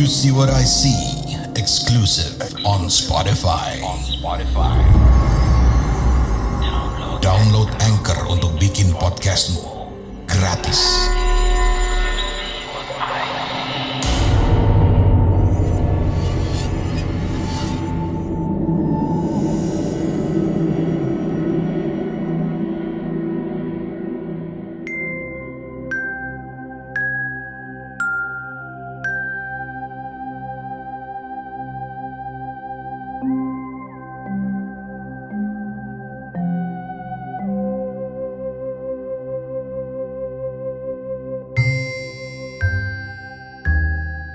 See What I See, exclusive on Spotify. Download Anchor untuk bikin podcastmu gratis.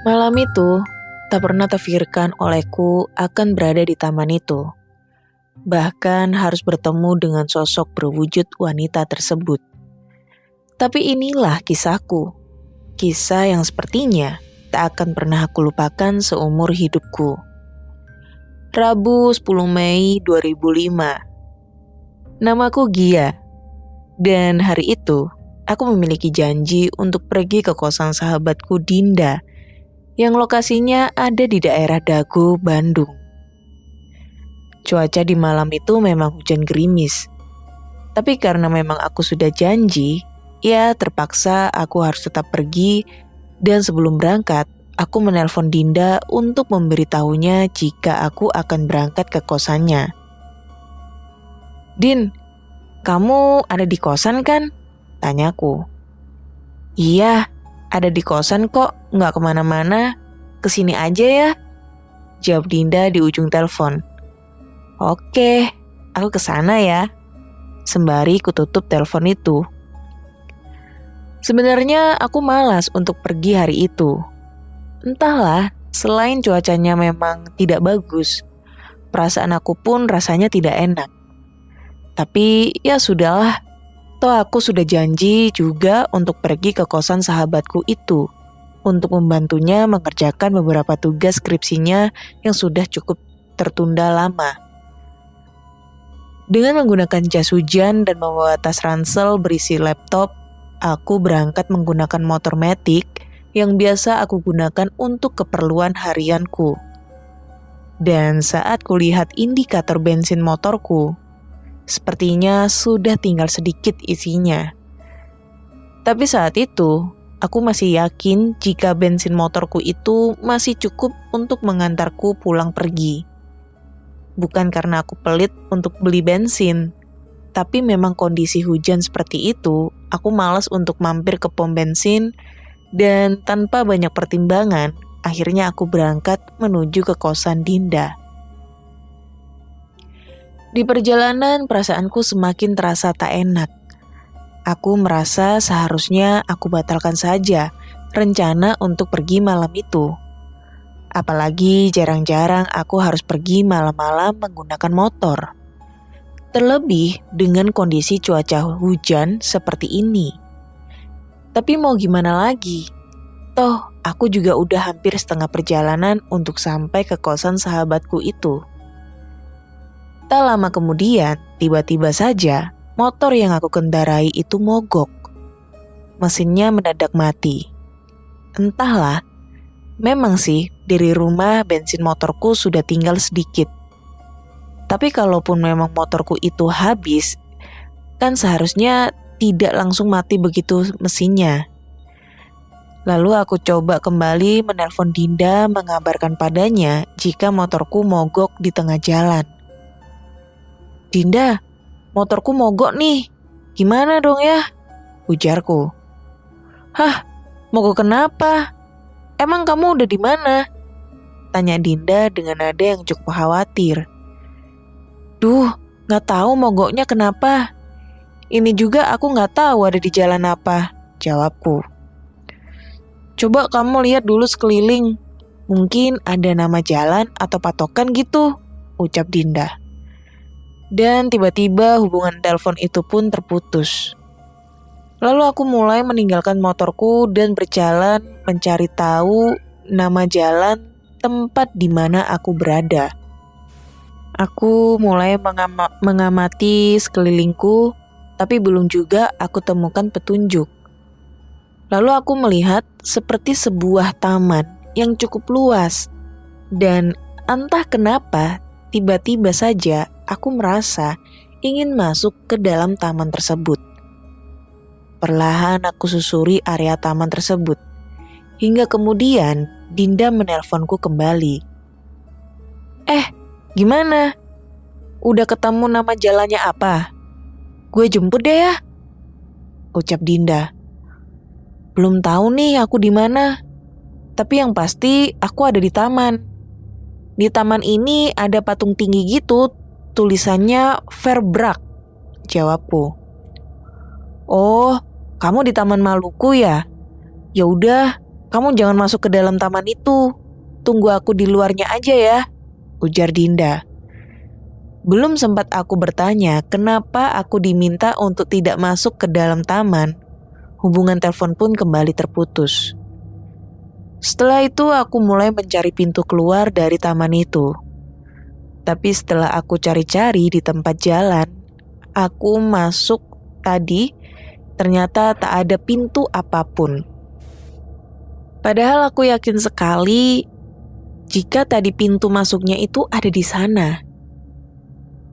Malam itu, tak pernah terfikirkan olehku akan berada di taman itu. Bahkan harus bertemu dengan sosok berwujud wanita tersebut. Tapi inilah kisahku. Kisah yang sepertinya tak akan pernah aku lupakan seumur hidupku. Rabu 10 Mei 2005. Namaku Gia. Dan hari itu, aku memiliki janji untuk pergi ke kosan sahabatku Dinda yang lokasinya ada di daerah Dago, Bandung. Cuaca di malam itu memang hujan gerimis. Tapi karena memang aku sudah janji, ya terpaksa aku harus tetap pergi, dan sebelum berangkat, aku menelpon Dinda untuk memberitahunya jika aku akan berangkat ke kosannya. "Din, kamu ada di kosan kan?" tanyaku. "Iya, ada di kosan kok, nggak kemana-mana, kesini aja ya," jawab Dinda di ujung telepon. "Oke, aku kesana ya," sembari kututup telepon itu. Sebenarnya aku malas untuk pergi hari itu. Entahlah, selain cuacanya memang tidak bagus, perasaan aku pun rasanya tidak enak. Tapi ya sudahlah, toh aku sudah janji juga untuk pergi ke kosan sahabatku itu untuk membantunya mengerjakan beberapa tugas skripsinya yang sudah cukup tertunda lama. Dengan menggunakan jas hujan dan membawa tas ransel berisi laptop, aku berangkat menggunakan motor matic yang biasa aku gunakan untuk keperluan harianku. Dan saat kulihat indikator bensin motorku, sepertinya sudah tinggal sedikit isinya. Tapi saat itu, aku masih yakin jika bensin motorku itu masih cukup untuk mengantarku pulang pergi. Bukan karena aku pelit untuk beli bensin, tapi memang kondisi hujan seperti itu, aku malas untuk mampir ke pom bensin, dan tanpa banyak pertimbangan, akhirnya aku berangkat menuju ke kosan Dinda. Di perjalanan, perasaanku semakin terasa tak enak. Aku merasa seharusnya aku batalkan saja rencana untuk pergi malam itu. Apalagi jarang-jarang aku harus pergi malam-malam menggunakan motor. Terlebih dengan kondisi cuaca hujan seperti ini. Tapi mau gimana lagi? Toh, aku juga udah hampir setengah perjalanan untuk sampai ke kosan sahabatku itu. Tak lama kemudian, tiba-tiba saja motor yang aku kendarai itu mogok. Mesinnya mendadak mati. Entahlah, memang sih dari rumah bensin motorku sudah tinggal sedikit. Tapi kalaupun memang motorku itu habis, kan seharusnya tidak langsung mati begitu mesinnya. Lalu aku coba kembali menelpon Dinda mengabarkan padanya jika motorku mogok di tengah jalan. "Dinda, motorku mogok nih. Gimana dong ya?" ujarku. "Hah, mogok kenapa? Emang kamu udah di mana?" tanya Dinda dengan nada yang cukup khawatir. "Duh, gak tahu mogoknya kenapa. Ini juga aku gak tahu ada di jalan apa," jawabku. "Coba kamu lihat dulu sekeliling. Mungkin ada nama jalan atau patokan gitu," ucap Dinda. Dan tiba-tiba hubungan telepon itu pun terputus. Lalu aku mulai meninggalkan motorku dan berjalan mencari tahu nama jalan tempat di mana aku berada. Aku mulai mengamati sekelilingku, tapi belum juga aku temukan petunjuk. Lalu aku melihat seperti sebuah taman yang cukup luas. Dan entah kenapa, tiba-tiba saja aku merasa ingin masuk ke dalam taman tersebut. Perlahan aku susuri area taman tersebut. Hingga kemudian Dinda menelponku kembali. Gimana? Udah ketemu nama jalannya apa? Gue jemput deh ya, ucap Dinda. Belum tahu nih aku di mana. Tapi yang pasti aku ada di taman. Di taman ini ada patung tinggi gitu, tulisannya Verbrak, jawabku. Oh, kamu di Taman Maluku ya? Ya udah, kamu jangan masuk ke dalam taman itu. Tunggu aku di luarnya aja ya, ujar Dinda. Belum sempat aku bertanya kenapa aku diminta untuk tidak masuk ke dalam taman, hubungan telepon pun kembali terputus. Setelah itu aku mulai mencari pintu keluar dari taman itu. Tapi setelah aku cari-cari di tempat jalan, aku masuk tadi, ternyata tak ada pintu apapun. Padahal aku yakin sekali jika tadi pintu masuknya itu ada di sana.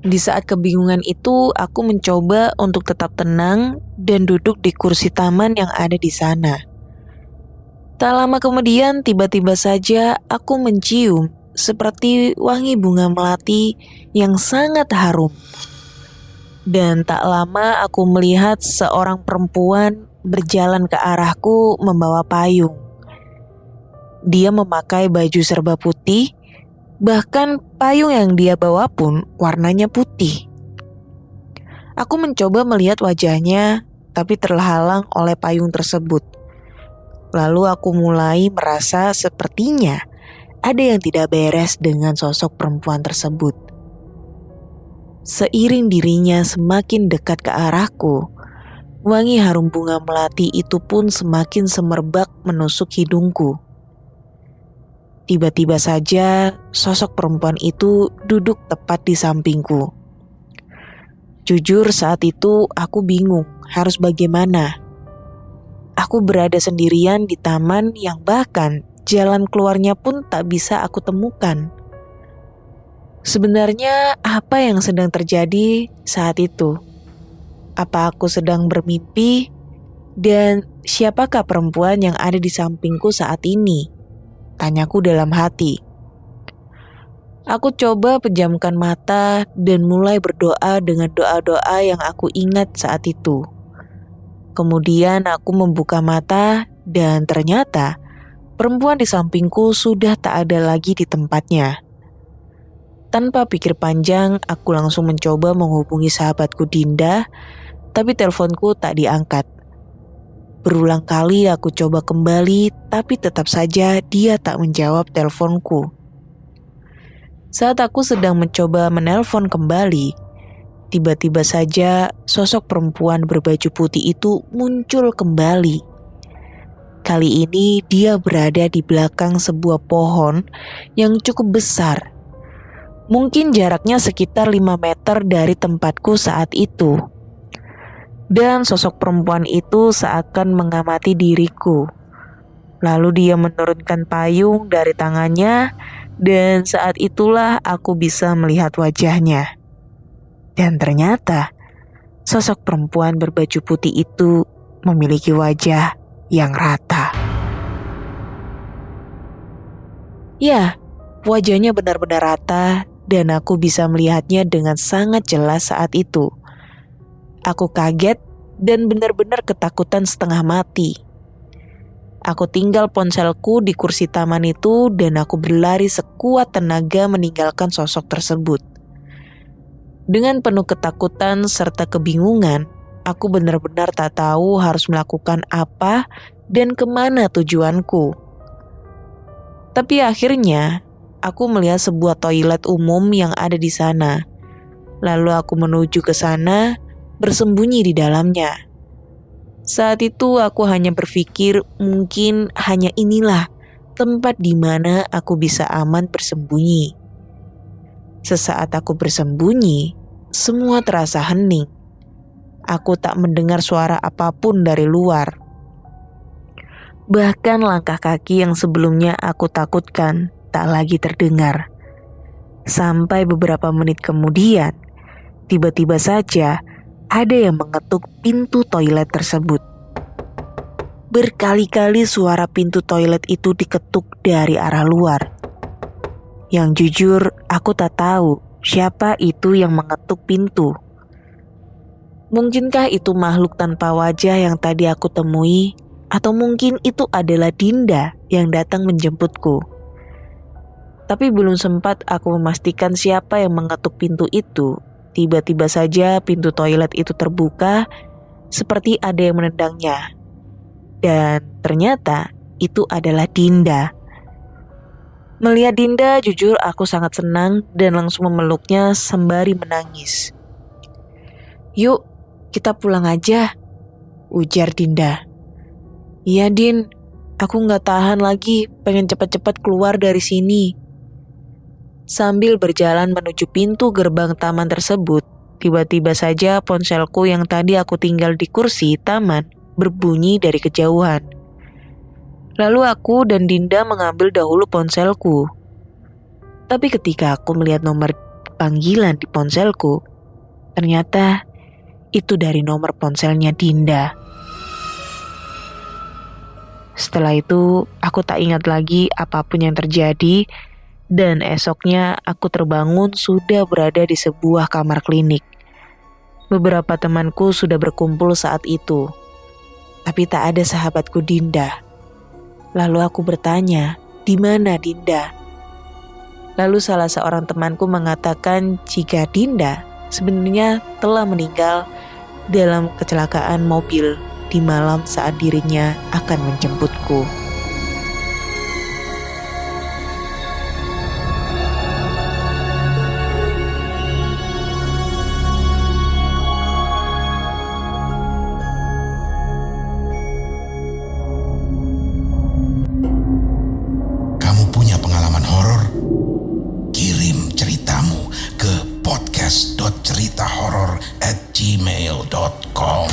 Di saat kebingungan itu, aku mencoba untuk tetap tenang dan duduk di kursi taman yang ada di sana. Tak lama kemudian, tiba-tiba saja aku mencium seperti wangi bunga melati yang sangat harum. Dan tak lama aku melihat seorang perempuan berjalan ke arahku membawa payung. Dia memakai baju serba putih, bahkan payung yang dia bawa pun warnanya putih. Aku mencoba melihat wajahnya, tapi terhalang oleh payung tersebut. Lalu aku mulai merasa sepertinya ada yang tidak beres dengan sosok perempuan tersebut. Seiring dirinya semakin dekat ke arahku, wangi harum bunga melati itu pun semakin semerbak menusuk hidungku. Tiba-tiba saja sosok perempuan itu duduk tepat di sampingku. Jujur saat itu aku bingung harus bagaimana. Aku berada sendirian di taman yang bahkan jalan keluarnya pun tak bisa aku temukan. Sebenarnya apa yang sedang terjadi saat itu? Apa aku sedang bermimpi? Dan siapakah perempuan yang ada di sampingku saat ini? Tanyaku dalam hati. Aku coba pejamkan mata dan mulai berdoa dengan doa-doa yang aku ingat saat itu. Kemudian aku membuka mata dan ternyata perempuan di sampingku sudah tak ada lagi di tempatnya. Tanpa pikir panjang, aku langsung mencoba menghubungi sahabatku Dinda, tapi teleponku tak diangkat. Berulang kali aku coba kembali, tapi tetap saja dia tak menjawab teleponku. Saat aku sedang mencoba menelpon kembali, tiba-tiba saja sosok perempuan berbaju putih itu muncul kembali. Kali ini dia berada di belakang sebuah pohon yang cukup besar. Mungkin jaraknya sekitar 5 meter dari tempatku saat itu. Dan sosok perempuan itu seakan mengamati diriku. Lalu dia menurunkan payung dari tangannya dan saat itulah aku bisa melihat wajahnya. Dan ternyata sosok perempuan berbaju putih itu memiliki wajah yang rata. Ya, wajahnya benar-benar rata dan aku bisa melihatnya dengan sangat jelas saat itu. Aku kaget dan benar-benar ketakutan setengah mati. Aku tinggal ponselku di kursi taman itu dan aku berlari sekuat tenaga meninggalkan sosok tersebut. Dengan penuh ketakutan serta kebingungan, aku benar-benar tak tahu harus melakukan apa dan kemana tujuanku. Tapi akhirnya, aku melihat sebuah toilet umum yang ada di sana. Lalu aku menuju ke sana, bersembunyi di dalamnya. Saat itu aku hanya berpikir mungkin hanya inilah tempat di mana aku bisa aman bersembunyi. Sesaat aku bersembunyi, semua terasa hening. Aku tak mendengar suara apapun dari luar. Bahkan langkah kaki yang sebelumnya aku takutkan tak lagi terdengar. Sampai beberapa menit kemudian, tiba-tiba saja ada yang mengetuk pintu toilet tersebut. Berkali-kali suara pintu toilet itu diketuk dari arah luar. Yang jujur, aku tak tahu siapa itu yang mengetuk pintu. Mungkinkah itu makhluk tanpa wajah yang tadi aku temui, atau mungkin itu adalah Dinda yang datang menjemputku. Tapi belum sempat aku memastikan siapa yang mengetuk pintu itu, tiba-tiba saja pintu toilet itu terbuka, seperti ada yang menendangnya. Dan ternyata itu adalah Dinda. Melihat Dinda, jujur aku sangat senang dan langsung memeluknya sembari menangis. "Yuk, kita pulang aja," ujar Dinda. "Iya Din, aku gak tahan lagi, pengen cepat-cepat keluar dari sini." Sambil berjalan menuju pintu gerbang taman tersebut, tiba-tiba saja ponselku yang tadi aku tinggal di kursi taman berbunyi dari kejauhan. Lalu aku dan Dinda mengambil dahulu ponselku. Tapi ketika aku melihat nomor panggilan di ponselku, ternyata itu dari nomor ponselnya Dinda. Setelah itu, aku tak ingat lagi apapun yang terjadi, dan esoknya aku terbangun sudah berada di sebuah kamar klinik. Beberapa temanku sudah berkumpul saat itu, tapi tak ada sahabatku Dinda. Lalu aku bertanya, "Di mana Dinda?" Lalu salah seorang temanku mengatakan jika Dinda sebenarnya telah meninggal dalam kecelakaan mobil di malam saat dirinya akan menjemputku. Kamu punya pengalaman horor? Kirim ceritamu ke podcast.ceritahoror@gmail.com.